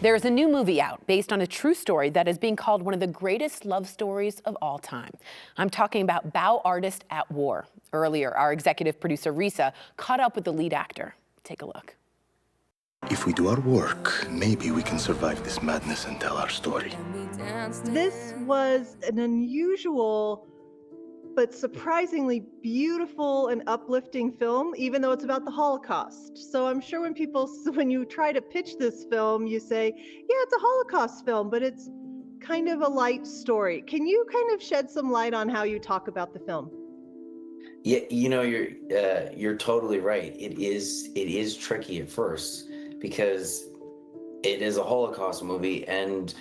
There's a new movie out based on a true story that is being called one of the greatest love stories of all time. I'm talking about Bow Artist at War. Earlier, our executive producer, Risa, caught up with the lead actor. Take a look. If we do our work, maybe we can survive this madness and tell our story. This was an unusual but surprisingly beautiful and uplifting film, even though it's about the Holocaust. So I'm sure when you try to pitch this film, you say, yeah, it's a Holocaust film, but it's kind of a light story. Can you kind of shed some light on how you talk about the film? Yeah, you're totally right. It is tricky at first because it is a Holocaust movie, and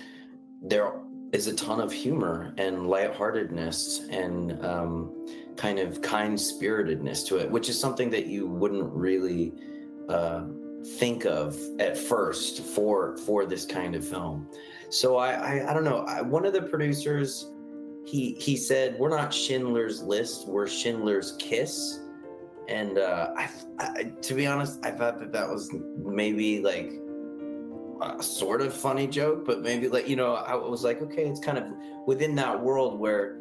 there is a ton of humor and lightheartedness and kind of kind-spiritedness to it, which is something that you wouldn't really think of at first for this kind of film. So I don't know. One of the producers, he said, we're not Schindler's List, we're Schindler's Kiss. And I, to be honest, I thought that was maybe like a sort of funny joke, but maybe like, I was like, okay, it's kind of within that world where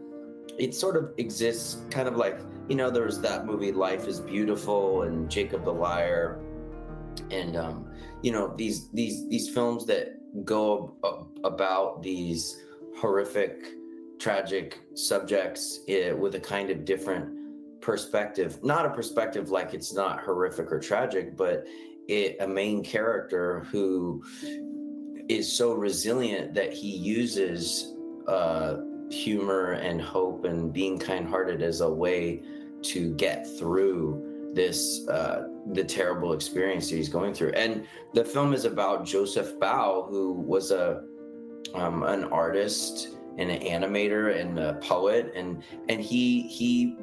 it sort of exists, kind of like, there's that movie Life is Beautiful and Jacob the Liar. And, these films that go about these horrific, tragic subjects with a kind of different perspective, not a perspective like it's not horrific or tragic, but a main character who is so resilient that he uses humor and hope and being kind-hearted as a way to get through this the terrible experience that he's going through. And the film is about Joseph Bow, who was an artist and an animator and a poet, and he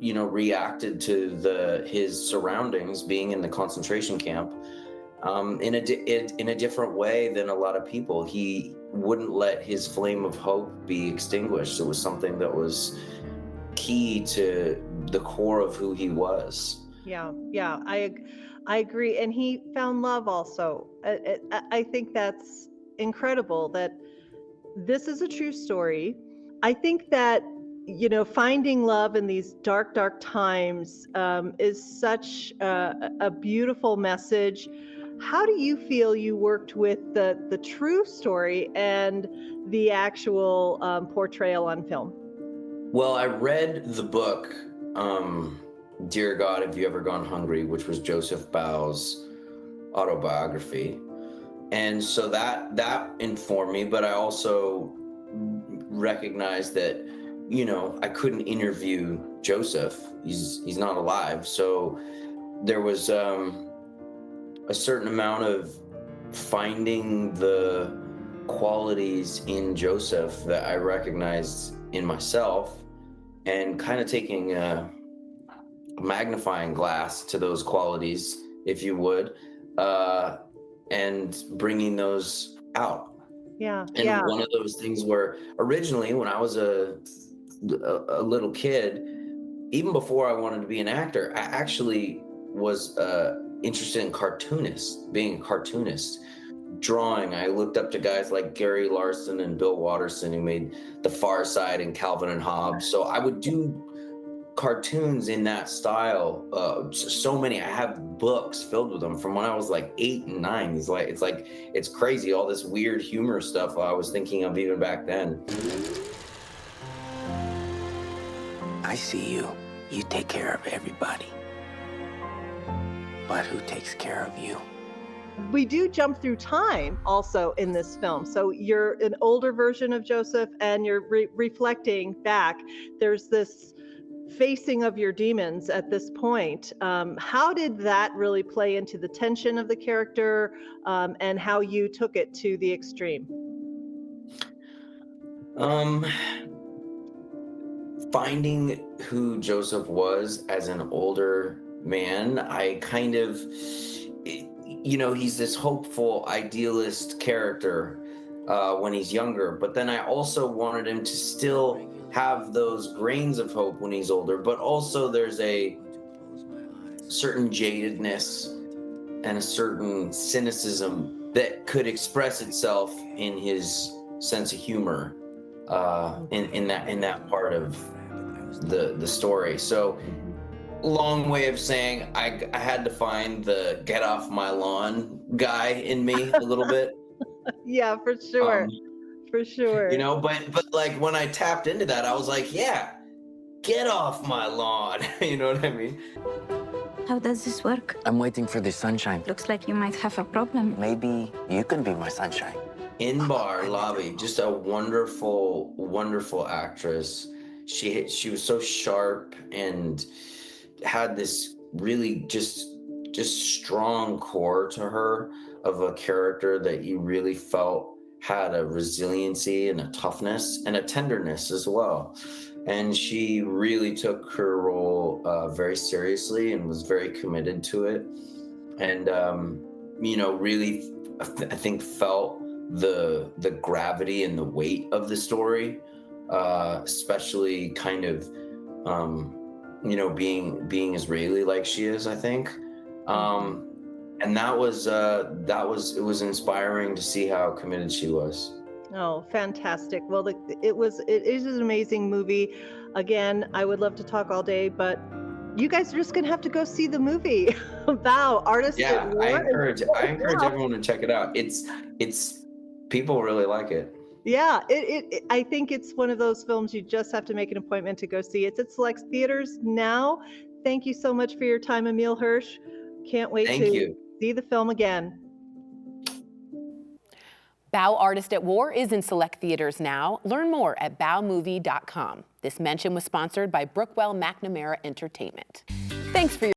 reacted to his surroundings, being in the concentration camp, in a different way than a lot of people. He wouldn't let his flame of hope be extinguished. It was something that was key to the core of who he was. Yeah, I agree. And he found love also. I think that's incredible that this is a true story. I think that finding love in these dark times is such a beautiful message. How do you feel you worked with the true story and the actual portrayal on film? Well, I read the book, Dear God, Have You Ever Gone Hungry, which was Joseph Bow's autobiography. And so that informed me, but I also recognized that I couldn't interview Joseph. He's not alive. So there was a certain amount of finding the qualities in Joseph that I recognized in myself and kind of taking a magnifying glass to those qualities, if you would, and bringing those out. Yeah. And one of those things where originally when I was a little kid, even before I wanted to be an actor, I actually was interested in being a cartoonist, drawing. I looked up to guys like Gary Larson and Bill Watterson, who made The Far Side and Calvin and Hobbes. So I would do cartoons in that style. So many. I have books filled with them from when I was like 8 and 9. It's crazy, all this weird humor stuff I was thinking of even back then. I see you. You take care of everybody. But who takes care of you? We do jump through time also in this film. So you're an older version of Joseph and you're reflecting back. There's this facing of your demons at this point. How did that really play into the tension of the character and how you took it to the extreme? Finding who Joseph was as an older man, I kind of, he's this hopeful, idealist character when he's younger, but then I also wanted him to still have those grains of hope when he's older, but also there's a certain jadedness and a certain cynicism that could express itself in his sense of humor in that part of the story. So long way of saying I had to find the get off my lawn guy in me a little bit. Yeah, for sure. For sure. You know, but like when I tapped into that, I was like, yeah, get off my lawn. You know what I mean? How does this work? I'm waiting for the sunshine. Looks like you might have a problem. Maybe you can be my sunshine. In bar lobby, just a wonderful, wonderful actress. She was so sharp and had this really just strong core to her of a character that you really felt had a resiliency and a toughness and a tenderness as well. And she really took her role very seriously and was very committed to it. And, you know, really, I think felt the gravity and the weight of the story, especially kind of, you know, being Israeli like she is, I think. And it was inspiring to see how committed she was. Oh, fantastic. Well, it is an amazing movie. Again, I would love to talk all day, but you guys are just going to have to go see the movie. Bao, Artist at War. I encourage everyone to check it out. It's people really like it. Yeah, I think it's one of those films you just have to make an appointment to go see. It's at select theaters now. Thank you so much for your time, Emile Hirsch. Can't wait to see the film again. Bao Artist at War is in select theaters now. Learn more at baomovie.com. This mention was sponsored by Brookwell McNamara Entertainment. Thanks for your